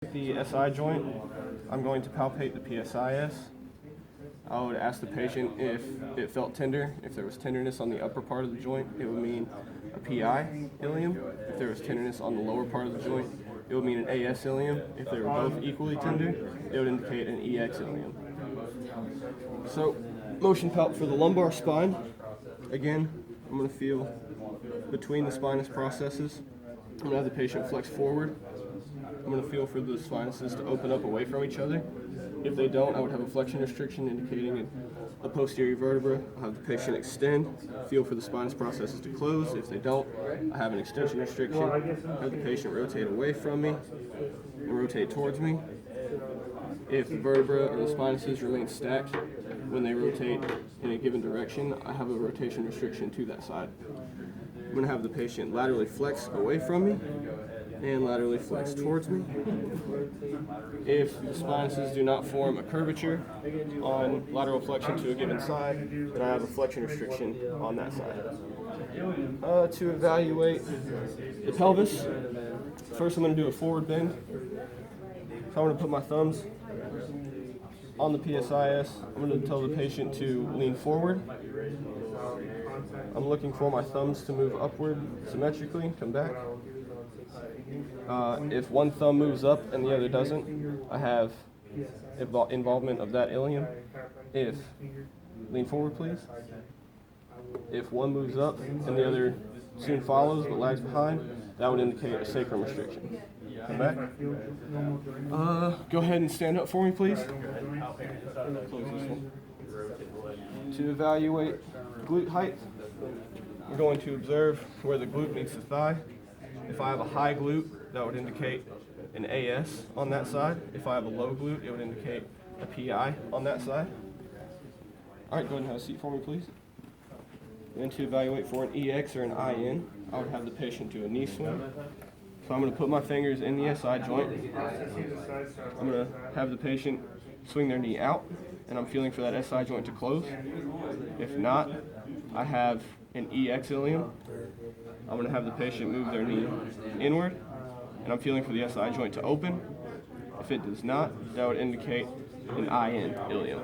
The SI joint, I'm going to palpate the PSIS. I would ask the patient if it felt tender. If there was tenderness on the upper part of the joint, it would mean a PI ilium. If there was tenderness on the lower part of the joint, it would mean an AS ilium. If they were both equally tender, it would indicate an EX ilium. So, motion palp for the lumbar spine. Again, I'm going to feel between the spinous processes. I'm going to have the patient flex forward. I'm going to feel for the sinuses to open up away from each other. If they don't, I would have a flexion restriction indicating a posterior vertebra. I'll have the patient extend, feel for the spinous processes to close. If they don't, I have an extension restriction. Have the patient rotate away from me and rotate towards me. If the vertebra or the spinuses remain stacked when they rotate in a given direction, I have a rotation restriction to that side. I'm going to have the patient laterally flex away from me and laterally flex towards me. If the sinuses do not form a curvature on lateral flexion to a given side, then I have a flexion restriction on that side. To evaluate the pelvis, first I'm going to do a forward bend. So I'm going to put my thumbs on the PSIS. I'm going to tell the patient to lean forward. I'm looking for my thumbs to move upward symmetrically, come back. If one thumb moves up and the other doesn't, I have involvement of that ilium. Lean forward please. If one moves up and the other soon follows but lags behind, that would indicate a sacrum restriction. Come back. Go ahead and stand up for me please. Close this one. To evaluate glute height, we're going to observe where the glute meets the thigh. If I have a high glute, that would indicate an AS on that side. If I have a low glute, it would indicate a PI on that side. All right, go ahead and have a seat for me, please. Then to evaluate for an EX or an IN, I would have the patient do a knee swing. So I'm going to put my fingers in the SI joint. I'm going to have the patient swing their knee out, and I'm feeling for that SI joint to close. If not, I have an EX ilium. I'm going to have the patient move their knee inward, and I'm feeling for the SI joint to open. If it does not, that would indicate an IN ilium.